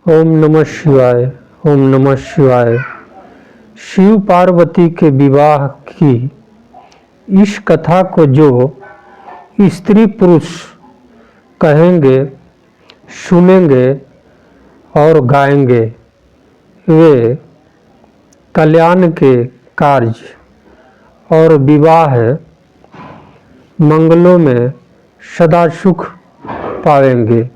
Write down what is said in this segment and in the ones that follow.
ओम नमः शिवाय। ओम नमः शिवाय। शिव पार्वती के विवाह की इस कथा को जो स्त्री पुरुष कहेंगे, सुनेंगे और गाएंगे, वे कल्याण के कार्य और विवाह मंगलों में सदा सुख पाएंगे।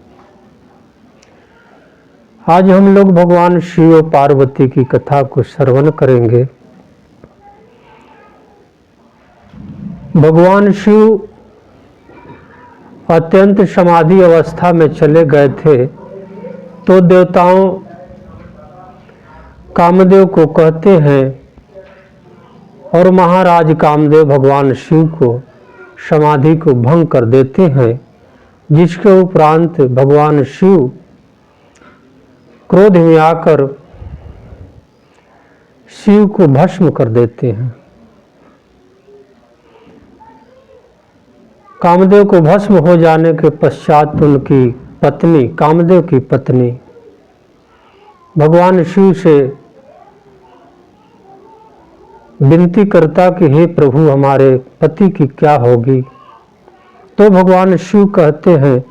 आज हम लोग भगवान शिव और पार्वती की कथा को श्रवण करेंगे। भगवान शिव अत्यंत समाधि अवस्था में चले गए थे तो देवताओं कामदेव को कहते हैं और महाराज कामदेव भगवान शिव को समाधि को भंग कर देते हैं, जिसके उपरांत भगवान शिव क्रोध में आकर शिव को भस्म कर देते हैं। कामदेव को भस्म हो जाने के पश्चात उनकी पत्नी, कामदेव की पत्नी, भगवान शिव से विनती करता कि हे प्रभु, हमारे पति की क्या होगी। तो भगवान शिव कहते हैं,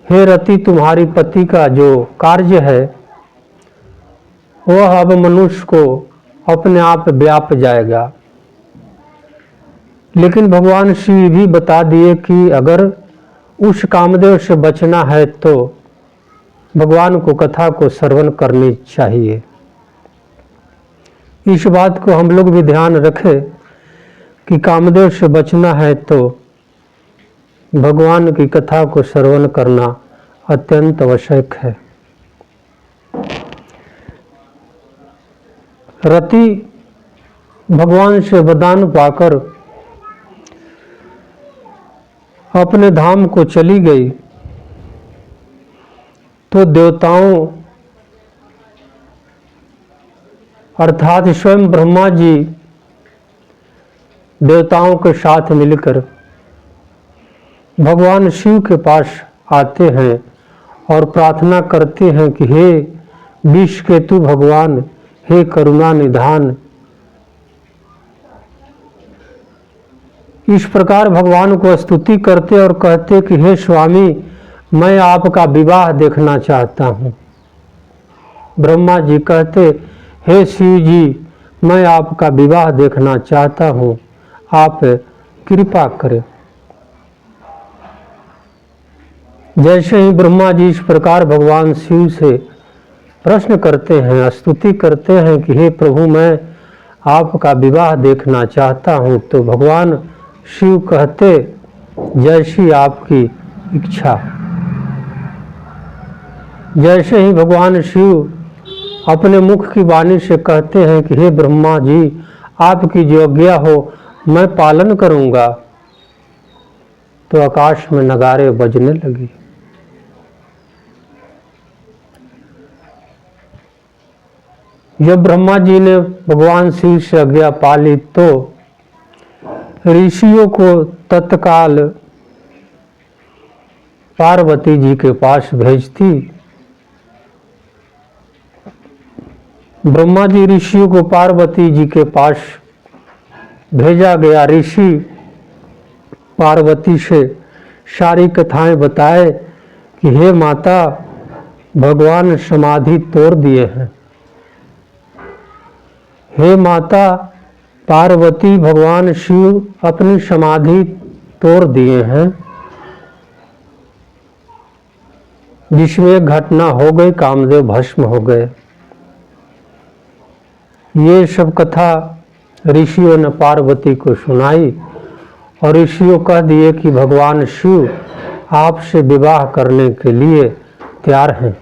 हे रति, तुम्हारी पति का जो कार्य है वह अब मनुष्य को अपने आप व्याप जाएगा। लेकिन भगवान शिव भी बता दिए कि अगर उस कामदेव से बचना है तो भगवान को कथा को श्रवण करनी चाहिए। इस बात को हम लोग भी ध्यान रखें कि कामदेव से बचना है तो भगवान की कथा को श्रवण करना अत्यंत आवश्यक है। रति भगवान से वरदान पाकर अपने धाम को चली गई तो देवताओं अर्थात स्वयं ब्रह्मा जी देवताओं के साथ मिलकर भगवान शिव के पास आते हैं और प्रार्थना करते हैं कि हे विषकेतु भगवान, हे करुणा निधान। इस प्रकार भगवान को स्तुति करते और कहते कि हे स्वामी, मैं आपका विवाह देखना चाहता हूँ। ब्रह्मा जी कहते, हे शिव जी, मैं आपका विवाह देखना चाहता हूँ, आप कृपा करें। जैसे ही ब्रह्मा जी इस प्रकार भगवान शिव से प्रश्न करते हैं, स्तुति करते हैं कि हे प्रभु, मैं आपका विवाह देखना चाहता हूँ, तो भगवान शिव कहते, जैसी आपकी इच्छा। जैसे ही भगवान शिव अपने मुख की वाणी से कहते हैं कि हे ब्रह्मा जी, आपकी जो आज्ञा हो मैं पालन करूँगा, तो आकाश में नगारे बजने लगी। जब ब्रह्मा जी ने भगवान शिव से आज्ञा पाली तो ऋषियों को तत्काल पार्वती जी के पास भेजती। ब्रह्मा जी ऋषियों को पार्वती जी के पास भेजा गया। ऋषि पार्वती से सारी कथाएं बताए कि हे माता, भगवान समाधि तोड़ दिए हैं। हे माता पार्वती, भगवान शिव अपनी समाधि तोड़ दिए हैं, जिसमें एक घटना हो गई, कामदेव भस्म हो गए। ये सब कथा ऋषियों ने पार्वती को सुनाई और ऋषियों कह दिए कि भगवान शिव आपसे विवाह करने के लिए तैयार हैं।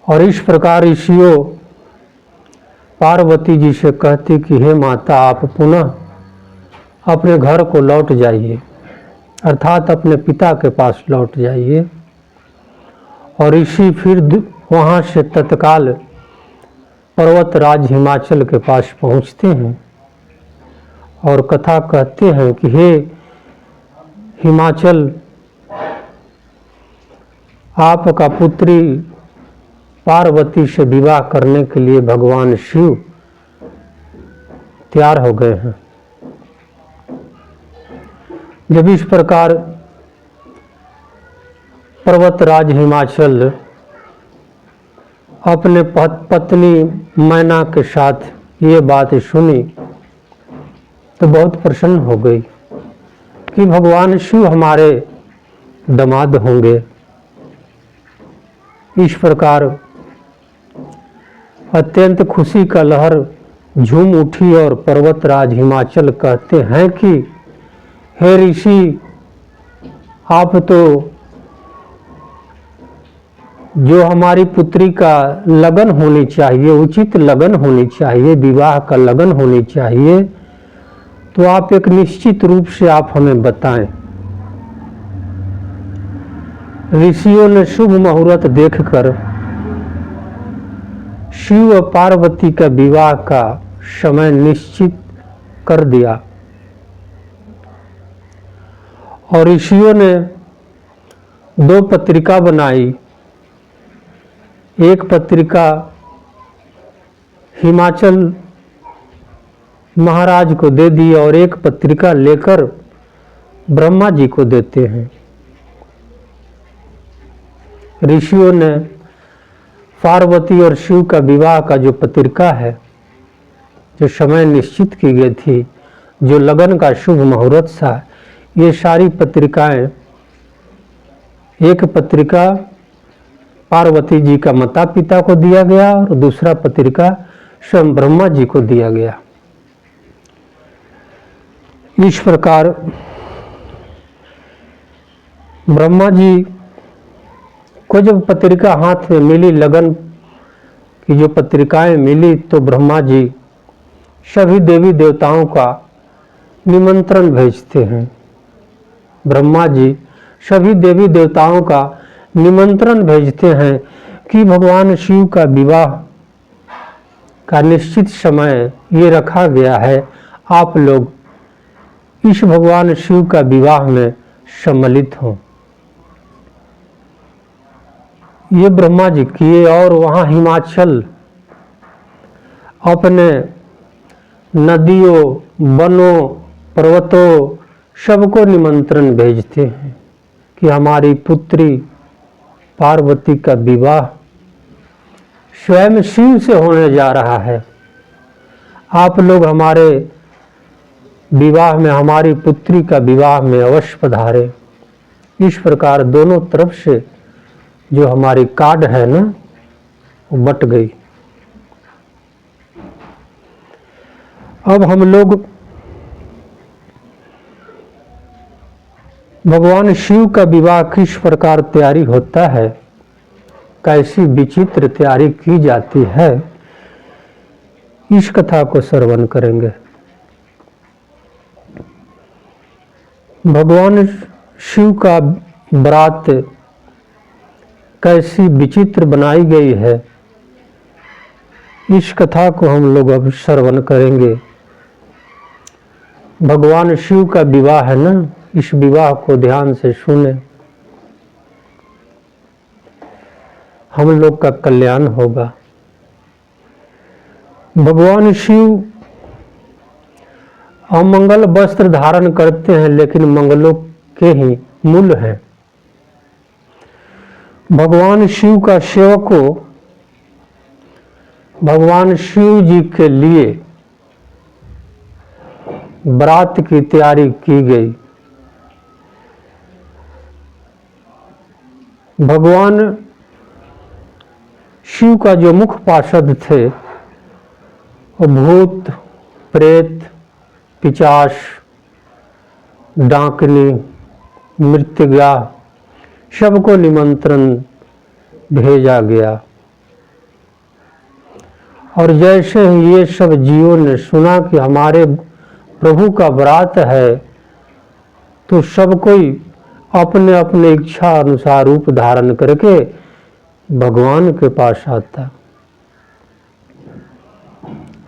और इस प्रकार ऋषियों पार्वती जी से कहती कि हे माता, आप पुनः अपने घर को लौट जाइए, अर्थात अपने पिता के पास लौट जाइए। और ऋषि फिर वहाँ से तत्काल पर्वतराज हिमाचल के पास पहुँचते हैं और कथा कहते हैं कि हे हिमाचल, आपका पुत्री पार्वती से विवाह करने के लिए भगवान शिव तैयार हो गए हैं। जब इस प्रकार पर्वतराज हिमाचल अपने पत्नी मैना के साथ ये बात सुनी तो बहुत प्रसन्न हो गई कि भगवान शिव हमारे दामाद होंगे। इस प्रकार अत्यंत खुशी का लहर झूम उठी और पर्वतराज हिमाचल कहते हैं कि हे ऋषि, आप तो जो हमारी पुत्री का लगन होनी चाहिए, उचित लगन होनी चाहिए, विवाह का लगन होनी चाहिए, तो आप एक निश्चित रूप से आप हमें बताएं। ऋषियों ने शुभ मुहूर्त देखकर शिव और पार्वती का विवाह का समय निश्चित कर दिया और ऋषियों ने 2 पत्रिका बनाई। एक पत्रिका हिमाचल महाराज को दे दी और एक पत्रिका लेकर ब्रह्मा जी को देते हैं। ऋषियों ने पार्वती और शिव का विवाह का जो पत्रिका है, जो समय निश्चित की गई थी, जो लगन का शुभ मुहूर्त था, ये सारी पत्रिकाएं, एक पत्रिका पार्वती जी का माता पिता को दिया गया और दूसरा पत्रिका स्वयं ब्रह्मा जी को दिया गया। इस प्रकार ब्रह्मा जी को जब पत्रिका हाथ में मिली, लगन की जो पत्रिकाएं मिली, तो ब्रह्मा जी सभी देवी देवताओं का निमंत्रण भेजते हैं। ब्रह्मा जी सभी देवी देवताओं का निमंत्रण भेजते हैं कि भगवान शिव का विवाह का निश्चित समय ये रखा गया है, आप लोग इस भगवान शिव का विवाह में सम्मिलित हों। ये ब्रह्मा जी किए और वहाँ हिमाचल अपने नदियों, वनों, पर्वतों सबको निमंत्रण भेजते हैं कि हमारी पुत्री पार्वती का विवाह स्वयं शिव से होने जा रहा है, आप लोग हमारे विवाह में, हमारी पुत्री का विवाह में अवश्य पधारें। इस प्रकार दोनों तरफ से जो हमारी कार्ड है ना, वो बट गई। अब हम लोग भगवान शिव का विवाह किस प्रकार तैयारी होता है, कैसी विचित्र तैयारी की जाती है, इस कथा को श्रवण करेंगे। भगवान शिव का बरात कैसी विचित्र बनाई गई है, इस कथा को हम लोग अब श्रवण करेंगे। भगवान शिव का विवाह है ना, इस विवाह को ध्यान से सुने, हम लोग का कल्याण होगा। भगवान शिव अमंगल वस्त्र धारण करते हैं, लेकिन मंगलों के ही मूल हैं। भगवान शिव का सेवकों, भगवान शिव जी के लिए बरात की तैयारी की गई। भगवान शिव का जो मुख्य पार्षद थे, वो भूत, प्रेत, पिशाच, डाकनी, मृत्यगा सबको निमंत्रण भेजा गया। और जैसे ही ये सब जीवों ने सुना कि हमारे प्रभु का बरात है, तो सब कोई अपने अपने इच्छा अनुसार रूप धारण करके भगवान के पास आता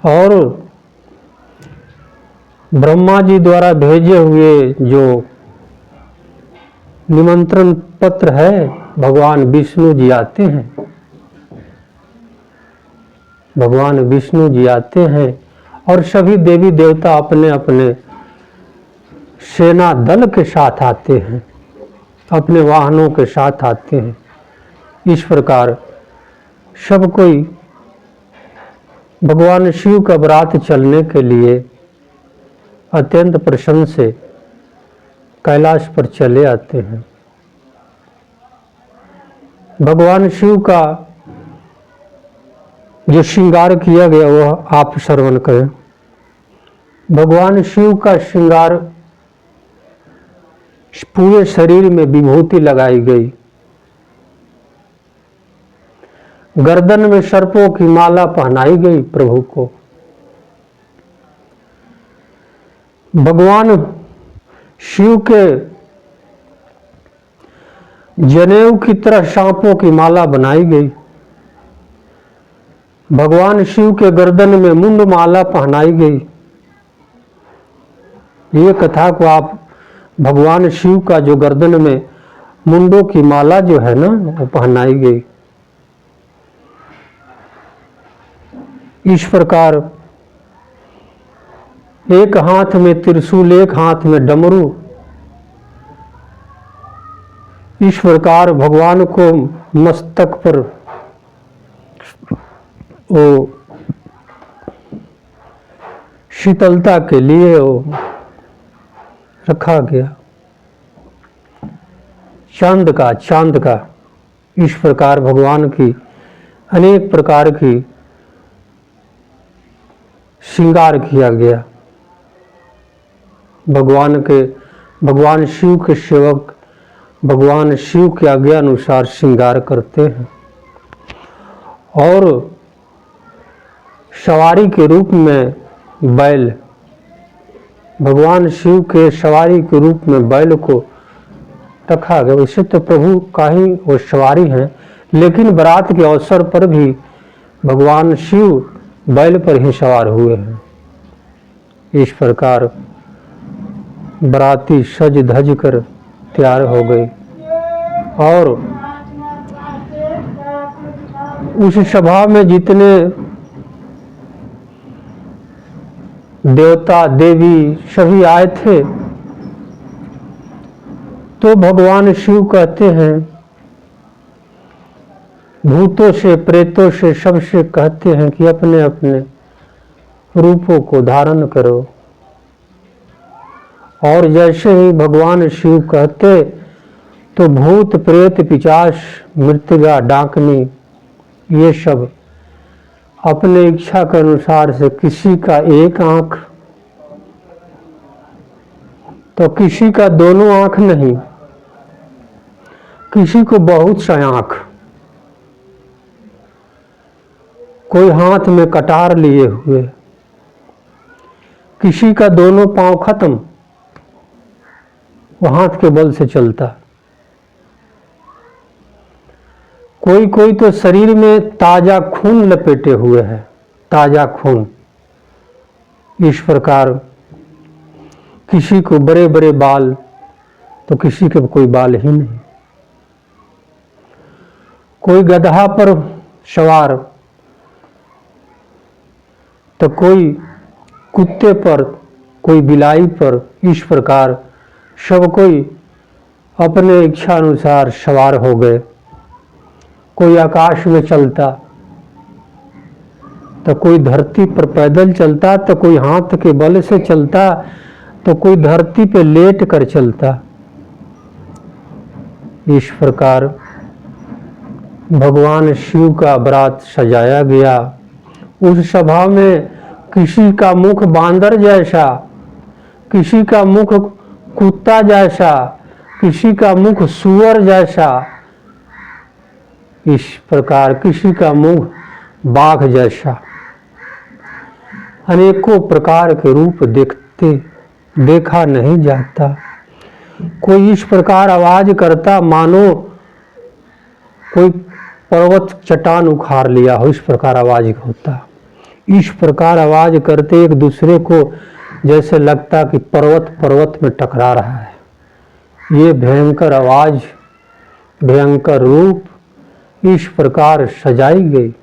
और ब्रह्मा जी द्वारा भेजे हुए जो निमंत्रण पत्र है, भगवान विष्णु जी आते हैं। भगवान विष्णु जी आते हैं और सभी देवी देवता अपने अपने सेना दल के साथ आते हैं, अपने वाहनों के साथ आते हैं। इस प्रकार सब कोई भगवान शिव का बारात चलने के लिए अत्यंत प्रसन्न से कैलाश पर चले आते हैं। भगवान शिव का जो श्रृंगार किया गया वह आप श्रवण करें। भगवान शिव का श्रृंगार, पूरे शरीर में विभूति लगाई गई, गर्दन में सर्पों की माला पहनाई गई प्रभु को। भगवान शिव के जनेऊ की तरह सांपों की माला बनाई गई। भगवान शिव के गर्दन में मुंड माला पहनाई गई। ये कथा को आप भगवान शिव का जो गर्दन में मुंडों की माला जो है ना वो पहनाई गई। इस प्रकार एक हाथ में त्रिशूल, एक हाथ में डमरू, इस प्रकार भगवान को मस्तक पर वो शीतलता के लिए वो रखा गया। चांद का इस प्रकार भगवान की अनेक प्रकार की श्रृंगार किया गया। भगवान शिव के सेवक भगवान शिव के आज्ञा अनुसार श्रृंगार करते हैं और सवारी के रूप में बैल, भगवान शिव के सवारी के रूप में बैल को रखा गया। वैसे तो प्रभु का ही वो सवारी हैं, लेकिन बारात के अवसर पर भी भगवान शिव बैल पर ही सवार हुए हैं। इस प्रकार बाराती सज धज कर तैयार हो गई और उस सभा में जितने देवता देवी सभी आए थे, तो भगवान शिव कहते हैं, भूतों से प्रेतों से सबसे कहते हैं कि अपने अपने रूपों को धारण करो। और जैसे ही भगवान शिव कहते तो भूत प्रेत पिशाच मृत्यगा डाकनी ये सब अपने इच्छा के अनुसार से, किसी का एक आंख तो किसी का दोनों आंख नहीं, किसी को बहुत सा आंख, कोई हाथ में कटार लिए हुए, किसी का दोनों पांव खत्म, वो हाथ के बल से चलता। कोई तो शरीर में ताजा खून लपेटे हुए है, ताजा खून। इस प्रकार किसी को बड़े बड़े बाल तो किसी के कोई बाल ही नहीं, कोई गधा पर सवार तो कोई कुत्ते पर, कोई बिलाई पर। इस प्रकार सब कोई अपने इच्छा अनुसार सवार हो गए। कोई आकाश में चलता तो कोई धरती पर पैदल चलता, तो कोई हाथ के बल से चलता, तो कोई धरती पे लेट कर चलता। इस प्रकार भगवान शिव का बारात सजाया गया। उस सभा में किसी का मुख बांदर जैसा, किसी का मुख कुत्ता जैसा, किसी का मुख सूअर जैसा, इस प्रकार किसी का मुंह बाघ जैसा, अनेकों प्रकार के रूप देखा नहीं जाता। कोई इस प्रकार आवाज करता मानो कोई पर्वत चट्टान उखाड़ लिया हो, इस प्रकार आवाज होता। इस प्रकार आवाज करते एक दूसरे को जैसे लगता कि पर्वत पर्वत में टकरा रहा है। ये भयंकर आवाज भयंकर रूप इस प्रकार सजाई गई।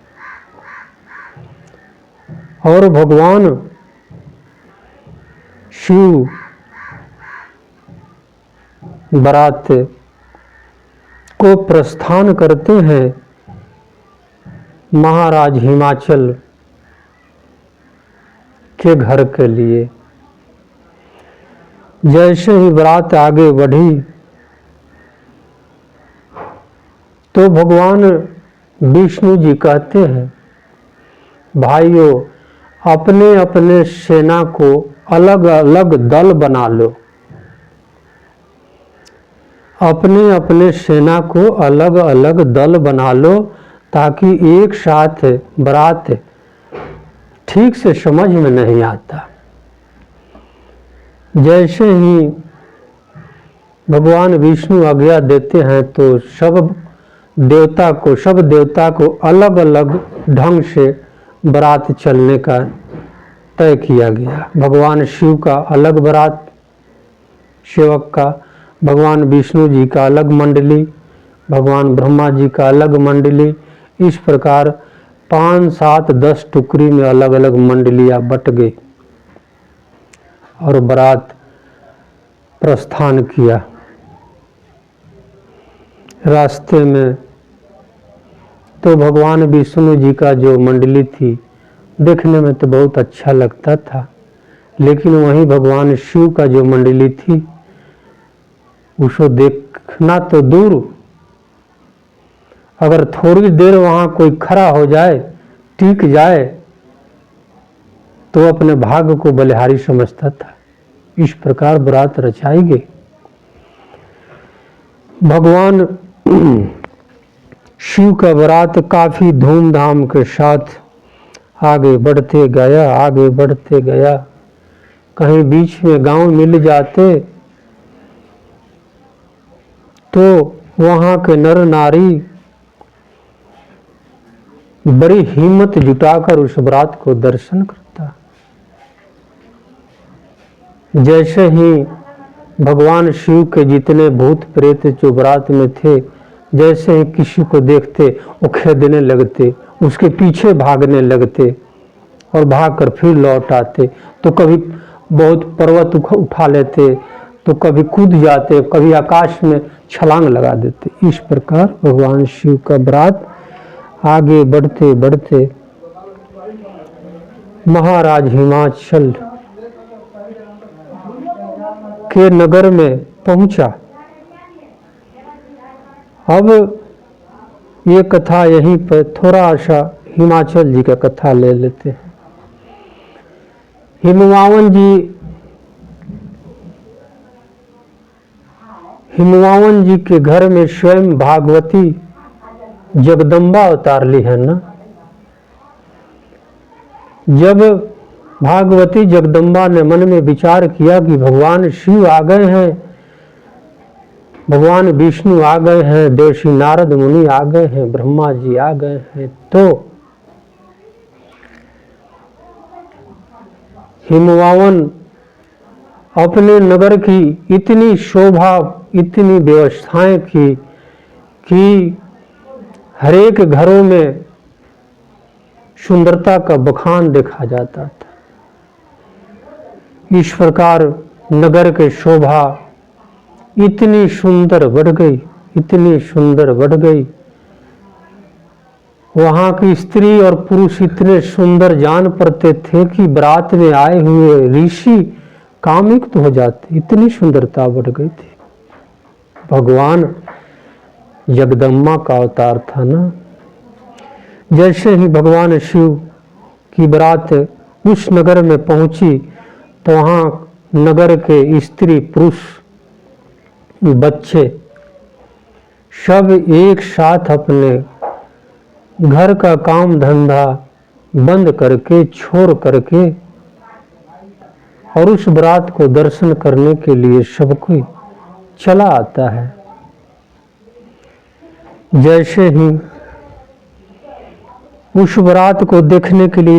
और भगवान शिव बारात को प्रस्थान करते हैं महाराज हिमाचल के घर के लिए। जैसे ही बारात आगे बढ़ी तो भगवान विष्णु जी कहते हैं, भाइयों अपने अपने सेना को अलग अलग दल बना लो, अपने अपने सेना को अलग अलग दल बना लो, ताकि एक साथ बारात ठीक से समझ में नहीं आता। जैसे ही भगवान विष्णु आज्ञा देते हैं तो सब देवता को अलग अलग ढंग से बारात चलने का तय किया गया। भगवान शिव का अलग बारात सेवक का, भगवान विष्णु जी का अलग मंडली, भगवान ब्रह्मा जी का अलग मंडली, इस प्रकार 5, 7, 10 टुकड़ी में अलग अलग मंडलियां बट गई और बारात प्रस्थान किया। रास्ते में तो भगवान विष्णु जी का जो मंडली थी देखने में तो बहुत अच्छा लगता था, लेकिन वहीं भगवान शिव का जो मंडली थी उसको देखना तो दूर, अगर थोड़ी देर वहां कोई खड़ा हो जाए, टिक जाए, तो अपने भाग्य को बलिहारी समझता था। इस प्रकार बारात रचाई गई। भगवान शिव का बारात काफी धूमधाम के साथ आगे बढ़ते गया। कहीं बीच में गांव मिल जाते तो वहां के नर नारी बड़ी हिम्मत जुटाकर उस बारात को दर्शन करता। जैसे ही भगवान शिव के जितने भूत प्रेत जो बारात में थे, जैसे ही किसी को देखते वो खेदने लगते, उसके पीछे भागने लगते और भागकर फिर लौट आते। तो कभी बहुत पर्वत उठा लेते, तो कभी कूद जाते, कभी आकाश में छलांग लगा देते। इस प्रकार भगवान शिव का बारात आगे बढ़ते बढ़ते महाराज हिमाचल के नगर में पहुंचा। अब ये कथा यहीं पर थोड़ा सा हिमाचल जी का कथा ले लेते हैं। हिमवावन जी के घर में स्वयं भागवती जगदम्बा अवतार ली है ना। जब भागवती जगदम्बा ने मन में विचार किया कि भगवान शिव आ गए हैं, भगवान विष्णु आ गए हैं, देवर्षि नारद मुनि आ गए हैं, ब्रह्मा जी आ गए हैं, तो हिमवावन अपने नगर की इतनी शोभा, इतनी व्यवस्थाएं की कि हरेक घरों में सुंदरता का बखान देखा जाता था। इस प्रकार नगर के शोभा इतनी सुंदर बढ़ गई, इतनी सुंदर बढ़ गई। वहां की स्त्री और पुरुष इतने सुंदर जान पड़ते थे कि बारात में आए हुए ऋषि कामुक हो जाते, इतनी सुंदरता बढ़ गई थी। भगवान जगदम्बा का अवतार था ना। जैसे ही भगवान शिव की बारात उस नगर में पहुंची तो वहां नगर के स्त्री पुरुष बच्चे सब एक साथ अपने घर का काम धंधा बंद करके, छोड़ करके, और उस बारात को दर्शन करने के लिए सब कोई चला आता है। जैसे ही उस बारात को देखने के लिए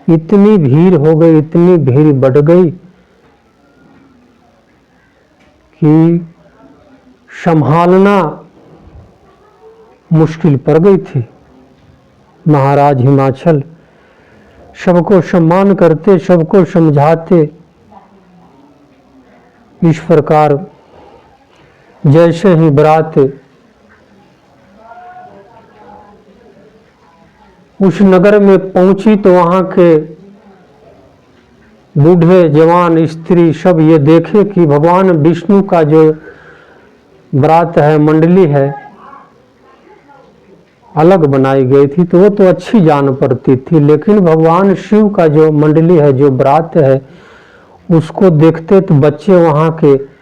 इतनी भीड़ हो गई, इतनी भीड़ बढ़ गई कि संभालना मुश्किल पड़ गई थी। महाराज हिमाचल सबको सम्मान करते, सबको समझाते। इस प्रकार जैसे ही बारात उस नगर में पहुंची तो वहां के बूढ़े जवान स्त्री सब ये देखे कि भगवान विष्णु का जो बारात है, मंडली है, अलग बनाई गई थी, तो वो तो अच्छी जान पड़ती थी। लेकिन भगवान शिव का जो मंडली है, जो बारात है, उसको देखते तो बच्चे वहां के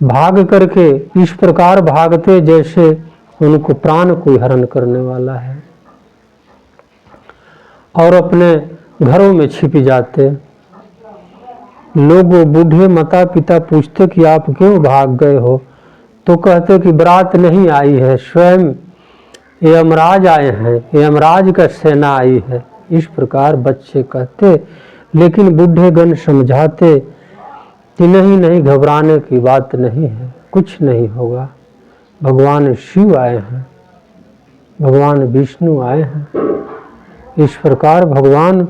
भाग करके इस प्रकार भागते जैसे उनको प्राण कोई हरण करने वाला है, और अपने घरों में छिप जाते। लोग बूढ़े माता पिता पूछते कि आप क्यों भाग गए हो, तो कहते कि बारात नहीं आई है, स्वयं यमराज आए हैं, यमराज का सेना आई है। इस प्रकार बच्चे कहते, लेकिन बूढ़े गण समझाते कि नहीं नहीं, घबराने की बात नहीं है, कुछ नहीं होगा, भगवान शिव आए हैं, भगवान विष्णु आए हैं। इस प्रकार भगवान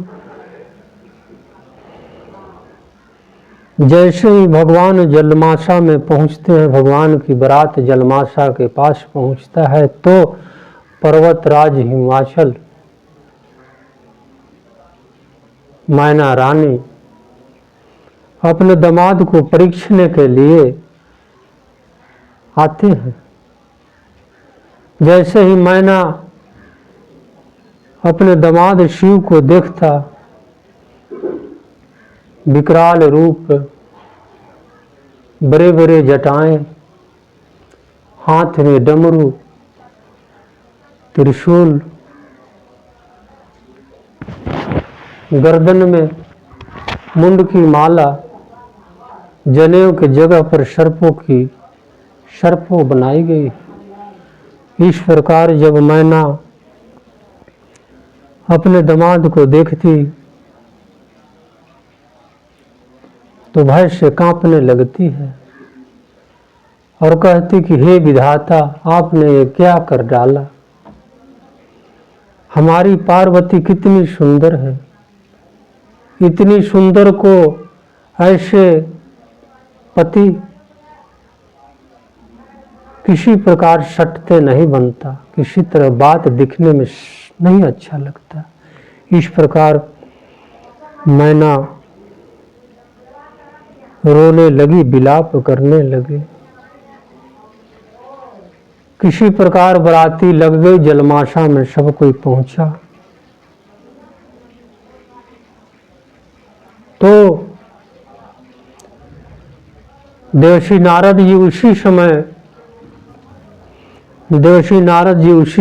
जैसे ही भगवान जलमासा में पहुंचते हैं, भगवान की बारात जलमासा के पास पहुंचता है, तो पर्वतराज हिमाचल मैना रानी अपने दामाद को परीक्षने के लिए आते हैं। जैसे ही मैना अपने दामाद शिव को देखता, विकराल रूप, बड़े बड़े जटाएं, हाथ में डमरू, त्रिशूल, गर्दन में मुंड की माला, जनेऊ के जगह पर सर्पों बनाई गई। इस प्रकार जब मैना अपने दामाद को देखती तो भय से कांपने लगती है और कहती कि हे विधाता, आपने ये क्या कर डाला, हमारी पार्वती कितनी सुंदर है, इतनी सुंदर को ऐसे पति किसी प्रकार सटते नहीं बनता, किसी तरह बात दिखने में नहीं अच्छा लगता। इस प्रकार मैना रोने लगी, विलाप करने लगे। किसी प्रकार बराती लग गई, जलमासा में सब कोई पहुंचा। तो देवर्षि नारद जी उसी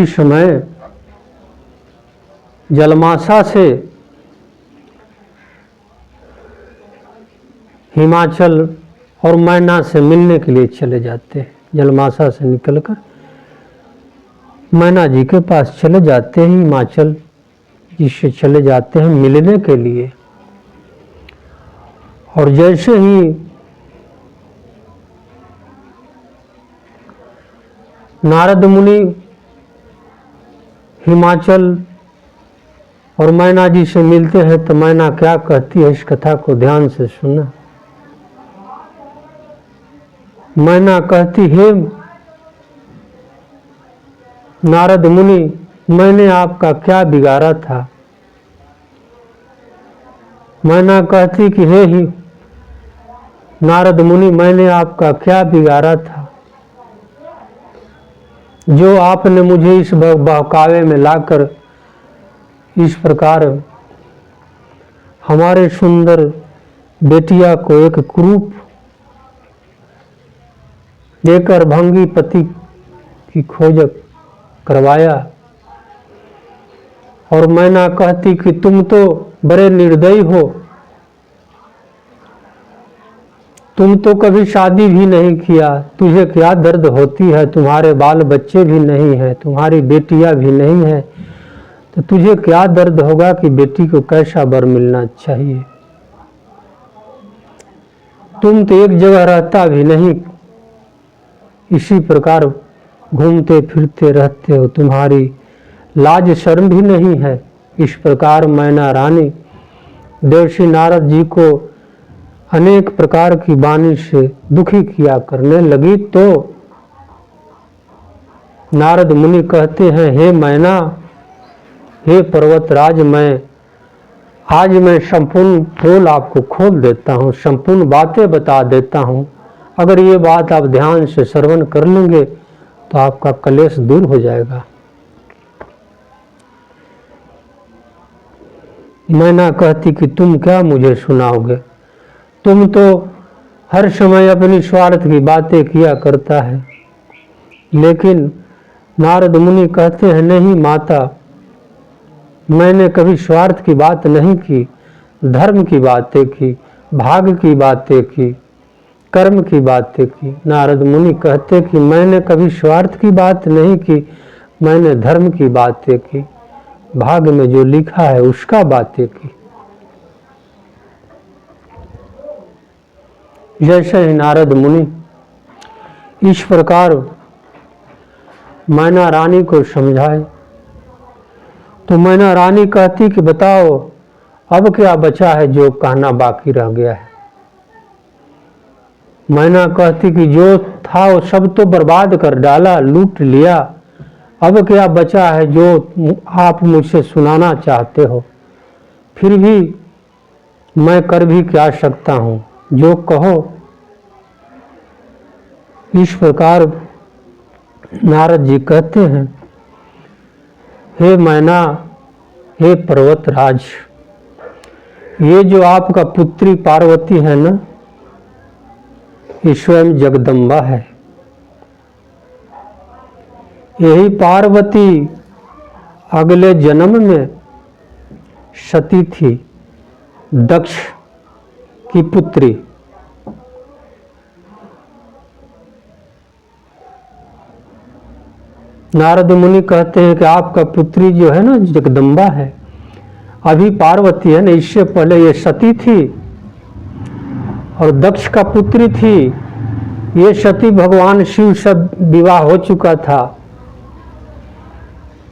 समय जलमासा से हिमाचल और मैना से मिलने के लिए चले जाते हैं। जलमासा से निकलकर मैना जी के पास चले जाते हैं, हिमाचल जी से चले जाते हैं मिलने के लिए। और जैसे ही नारद मुनि हिमाचल और मैना जी से मिलते हैं तो मैना क्या कहती है, इस कथा को ध्यान से सुनना। मैना कहती है, नारद मुनि, मैंने आपका क्या बिगाड़ा था। मैना कहती कि हे ही नारद मुनि, मैंने आपका क्या बिगाड़ा था जो आपने मुझे इस बहकावे में लाकर इस प्रकार हमारे सुंदर बेटिया को एक कुरूप देकर भंगी पति की खोज करवाया। और मैना कहती कि तुम तो बड़े निर्दयी हो, तुम तो कभी शादी भी नहीं किया, तुझे क्या दर्द होती है, तुम्हारे बाल बच्चे भी नहीं हैं, तुम्हारी बेटियां भी नहीं है, तो तुझे क्या दर्द होगा कि बेटी को कैसा वर मिलना चाहिए। तुम तो एक जगह रहता भी नहीं। इसी प्रकार घूमते फिरते रहते हो, तुम्हारी लाज शर्म भी नहीं है। इस प्रकार मैना रानी देवर्षि नारद जी को अनेक प्रकार की वाणी से दुखी किया करने लगी। तो नारद मुनि कहते हैं, हे मैना, हे पर्वतराज, आज मैं संपूर्ण पोल आपको खोल देता हूँ, संपूर्ण बातें बता देता हूँ। अगर ये बात आप ध्यान से श्रवण कर लेंगे तो आपका कलेश दूर हो जाएगा। मैना कहती कि तुम क्या मुझे सुनाओगे, तुम तो हर समय अपनी स्वार्थ की बातें किया करता है। लेकिन नारद मुनि कहते हैं, नहीं माता, मैंने कभी स्वार्थ की बात नहीं की, धर्म की बातें की, भाग की बातें की, कर्म की बातें की। नारद मुनि कहते कि मैंने कभी स्वार्थ की बात नहीं की, मैंने धर्म की बातें की, भाग में जो लिखा है उसका बातें की। जैसे ही नारद मुनि इस प्रकार मैना रानी को समझाए तो मैना रानी कहती कि बताओ अब क्या बचा है जो कहना बाकी रह गया है। मैना कहती कि जो था वो सब तो बर्बाद कर डाला, लूट लिया, अब क्या बचा है जो आप मुझसे सुनाना चाहते हो। फिर भी मैं कर भी क्या सकता हूँ, जो कहो। इस प्रकार नारद जी कहते हैं, हे मैना, हे पर्वतराज, ये जो आपका पुत्री पार्वती है ना, ये स्वयं जगदम्बा है। यही पार्वती अगले जन्म में सती थी, दक्ष की पुत्री। नारद मुनि कहते हैं कि आपका पुत्री जो है ना जगदम्बा है, अभी पार्वती है ना, इससे पहले ये सती थी और दक्ष का पुत्री थी। ये सती भगवान शिव से विवाह हो चुका था,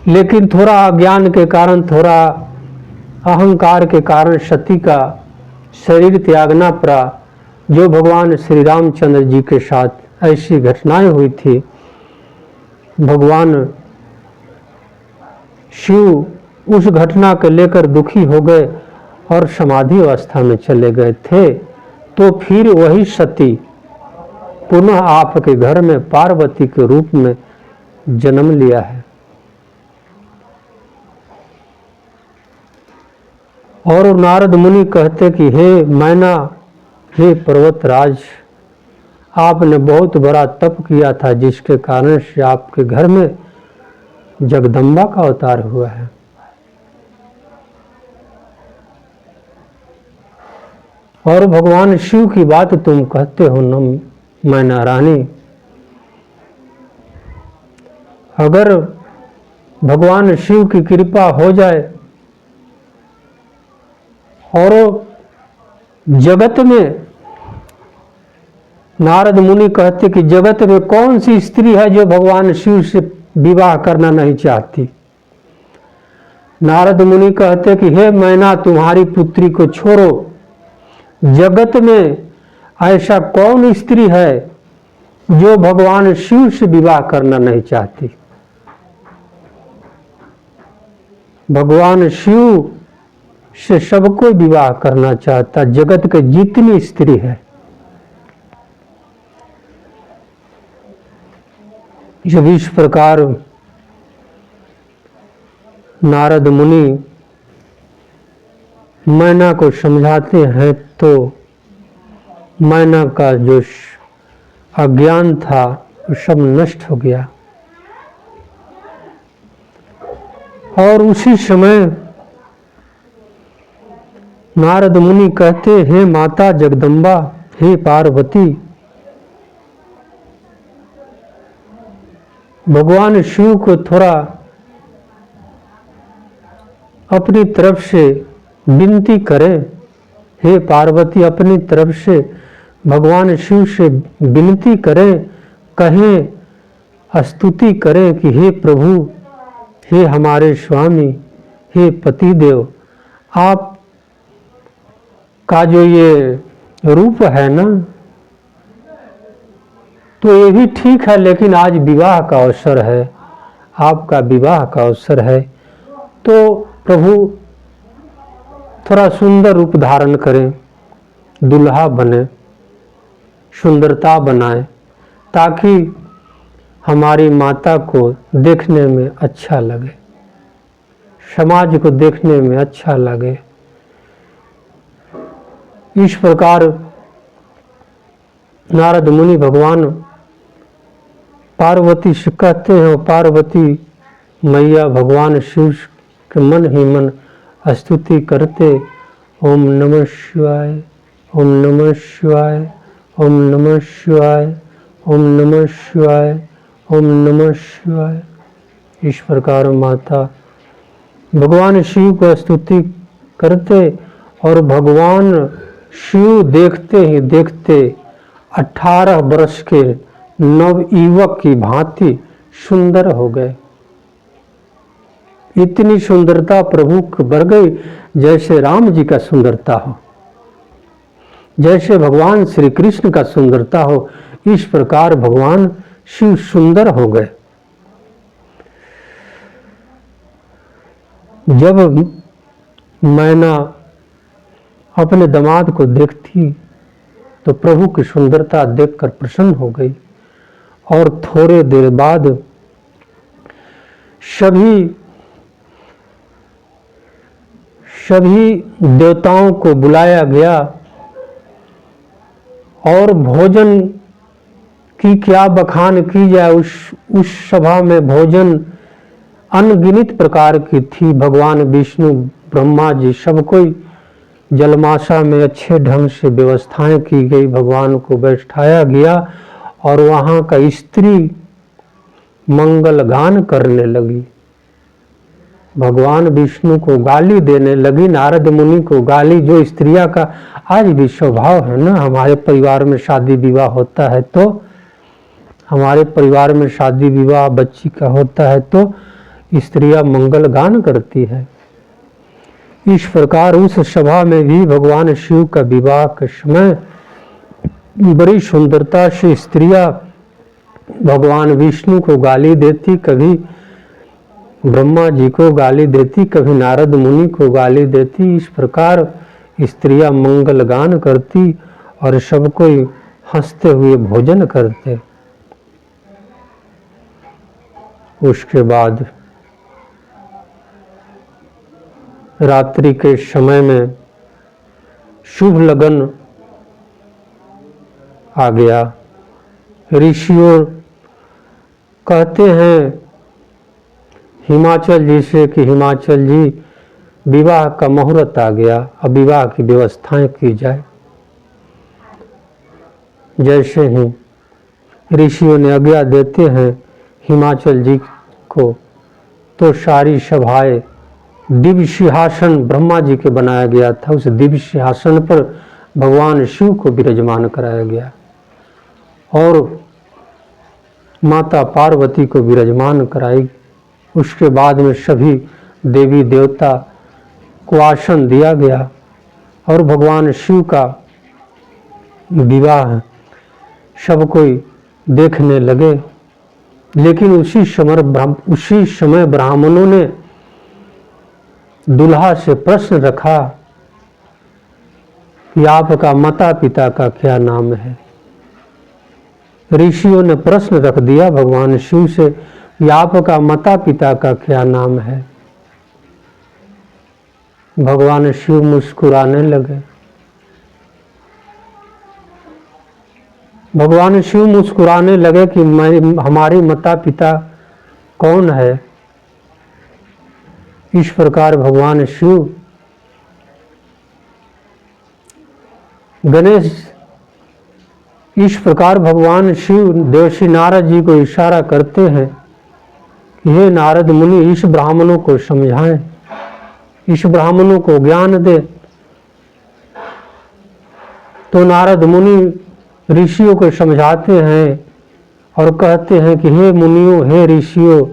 लेकिन थोड़ा अज्ञान के कारण, थोड़ा अहंकार के कारण सती का शरीर त्यागना पड़ा। जो भगवान श्री रामचंद्र जी के साथ ऐसी घटनाएं हुई थी, भगवान शिव उस घटना को लेकर दुखी हो गए और समाधि अवस्था में चले गए थे। तो फिर वही सती पुनः आपके घर में पार्वती के रूप में जन्म लिया है। और नारद मुनि कहते कि हे मैना, हे पर्वतराज, आपने बहुत बड़ा तप किया था, जिसके कारण से आपके घर में जगदम्बा का अवतार हुआ है। और भगवान शिव की बात तुम कहते हो न मैना रानी, अगर भगवान शिव की कृपा हो जाए और जगत में, नारद मुनि कहते कि जगत में कौन सी स्त्री है जो भगवान शिव से विवाह करना नहीं चाहती। नारद मुनि कहते कि हे मैना, तुम्हारी पुत्री को छोड़ो, जगत में ऐसा कौन स्त्री है जो भगवान शिव से विवाह करना नहीं चाहती। भगवान शिव से सबको विवाह करना चाहता, जगत के जितनी स्त्री है। जब इस प्रकार नारद मुनि मैना को समझाते हैं तो मैना का जो अज्ञान था वो सब नष्ट हो गया। और उसी समय नारद मुनि कहते, हे माता जगदम्बा, हे पार्वती, भगवान शिव को थोड़ा अपनी तरफ से विनती करें। हे पार्वती, अपनी तरफ से भगवान शिव से विनती करें, कहें स्तुति करें कि हे प्रभु, हे हमारे स्वामी, हे पतिदेव, आप का जो ये रूप है ना, तो ये भी ठीक है, लेकिन आज विवाह का अवसर है, आपका विवाह का अवसर है, तो प्रभु थोड़ा सुंदर रूप धारण करें, दुल्हा बने, सुंदरता बनाए, ताकि हमारी माता को देखने में अच्छा लगे, समाज को देखने में अच्छा लगे। इस प्रकार नारद मुनि भगवान पार्वती से कहते हैं, पार्वती मैया भगवान शिव के मन ही मन स्तुति करते, ओम नमः शिवाय, ओम नमः शिवाय, ओम नमः शिवाय, ओम नमः शिवाय, ओम नमः शिवाय। इस प्रकार माता भगवान शिव को स्तुति करते और भगवान शिव देखते ही देखते 18 वर्ष के नव युवक की भांति सुंदर हो गए। इतनी सुंदरता प्रभु को बढ़ गई जैसे राम जी का सुंदरता हो, जैसे भगवान श्री कृष्ण का सुंदरता हो। इस प्रकार भगवान शिव सुंदर हो गए। जब मैना अपने दामाद को देखती तो प्रभु की सुंदरता देखकर प्रसन्न हो गई और थोड़े देर बाद सभी देवताओं को बुलाया गया और भोजन की क्या बखान की जाए। उस सभा में भोजन अनगिनत प्रकार की थी। भगवान विष्णु, ब्रह्मा जी, सब कोई जलमाशा में अच्छे ढंग से व्यवस्थाएं की गई। भगवान को बैठाया गया और वहाँ का स्त्री मंगल गान करने लगी, भगवान विष्णु को गाली देने लगी, नारद मुनि को गाली। जो स्त्रियां का आज भी स्वभाव है ना, हमारे परिवार में शादी विवाह होता है तो, हमारे परिवार में शादी विवाह बच्ची का होता है तो स्त्रियां मंगल गान करती है। इस प्रकार उस सभा में भी भगवान शिव का विवाह के समय बड़ी सुंदरता से स्त्रियां भगवान विष्णु को गाली देती, कभी ब्रह्मा जी को गाली देती, कभी नारद मुनि को गाली देती। इस प्रकार स्त्रियां मंगल गान करती और सब कोई हंसते हुए भोजन करते। उसके बाद रात्रि के समय में शुभ लगन आ गया। ऋषियों कहते हैं हिमाचल जी से कि हिमाचल जी, विवाह का मुहूर्त आ गया, अब विवाह की व्यवस्थाएं की जाए। जैसे ही ऋषियों ने आज्ञा देते हैं हिमाचल जी को, तो सारी सभाएं, दिव्य सिंहासन ब्रह्मा जी के बनाया गया था, उस दिव्य सिंहासन पर भगवान शिव को विराजमान कराया गया और माता पार्वती को विराजमान कराई। उसके बाद में सभी देवी देवता को आसन दिया गया और भगवान शिव का विवाह सब कोई देखने लगे। लेकिन उसी समय ब्राह्मणों ने दुल्हा से प्रश्न रखा कि आपका माता पिता का क्या नाम है। ऋषियों ने प्रश्न रख दिया भगवान शिव से कि आपका माता पिता का क्या नाम है। भगवान शिव मुस्कुराने लगे। भगवान शिव मुस्कुराने लगे कि हमारे माता पिता कौन है। इस प्रकार भगवान शिव गणेश, इस प्रकार भगवान शिव देवर्षि नारद जी को इशारा करते हैं कि हे नारद मुनि, इस ब्राह्मणों को समझाएं, इस ब्राह्मणों को ज्ञान दे। तो नारद मुनि ऋषियों को समझाते हैं और कहते हैं कि हे मुनियों, हे ऋषियों,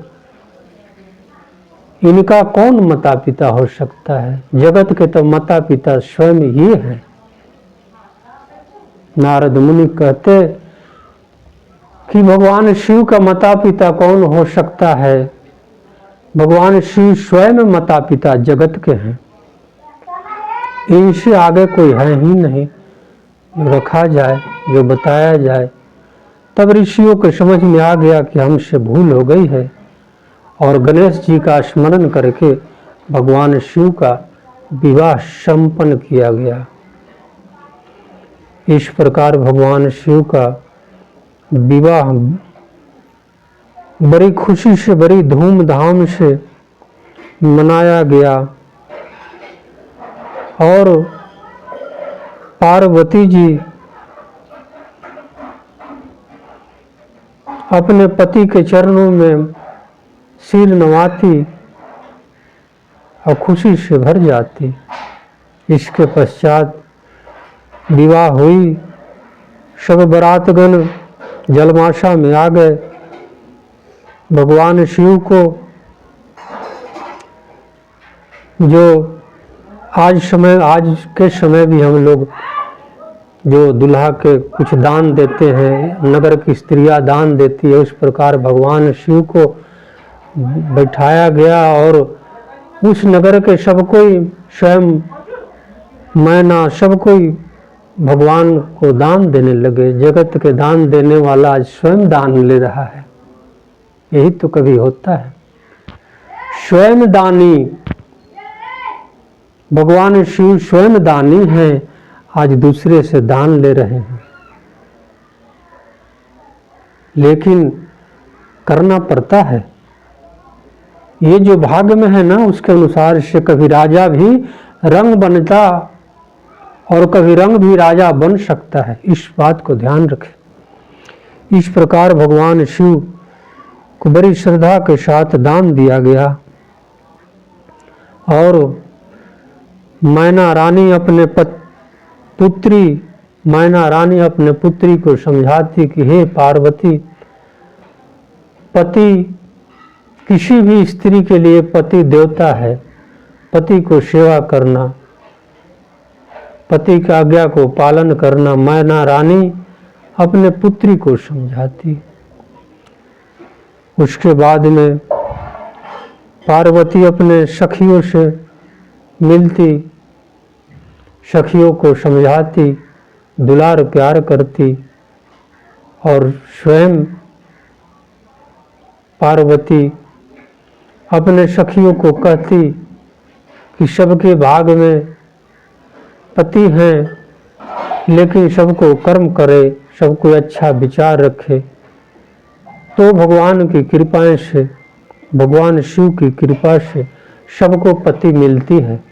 इनका कौन माता पिता हो सकता है? जगत के तो माता पिता स्वयं ये हैं। नारद मुनि कहते कि भगवान शिव का माता पिता कौन हो सकता है? भगवान शिव स्वयं माता पिता जगत के हैं, इनसे आगे कोई है ही नहीं जो रखा जाए, जो बताया जाए। तब ऋषियों को समझ में आ गया कि हमसे भूल हो गई है, और गणेश जी का स्मरण करके भगवान शिव का विवाह संपन्न किया गया। इस प्रकार भगवान शिव का विवाह बड़ी खुशी से, बड़ी धूमधाम से मनाया गया। और पार्वती जी अपने पति के चरणों में सिर नवाती और खुशी से भर जाती। इसके पश्चात विवाह हुई। सब बारातगण जलमाशा में आ गए। भगवान शिव को जो आज के समय भी हम लोग जो दूल्हा के कुछ दान देते हैं, नगर की स्त्रियां दान देती है, उस प्रकार भगवान शिव को बैठाया गया। और उस नगर के सब कोई, स्वयं मैना, सब कोई भगवान को दान देने लगे। जगत के दान देने वाला आज स्वयं दान ले रहा है। यही तो कभी होता है। स्वयं दानी भगवान शिव स्वयं दानी हैं, आज दूसरे से दान ले रहे हैं। लेकिन करना पड़ता है, ये जो भाग्य में है ना, उसके अनुसार से कभी राजा भी रंग बनता और कभी रंग भी राजा बन सकता है। इस बात को ध्यान रखें। इस प्रकार भगवान शिव को बड़ी श्रद्धा के साथ दान दिया गया। और मैना रानी अपने पुत्री को समझाती कि हे पार्वती, पति किसी भी स्त्री के लिए पति देवता है। पति को सेवा करना, पति की आज्ञा को पालन करना, मैना रानी अपने पुत्री को समझाती। उसके बाद में पार्वती अपने सखियों से मिलती, सखियों को समझाती, दुलार प्यार करती। और स्वयं पार्वती अपने सखियों को कहती कि सबके भाग में पति हैं, लेकिन सबको कर्म करे, सबको अच्छा विचार रखे, तो भगवान की कृपा से, भगवान शिव की कृपा से सबको पति मिलती है।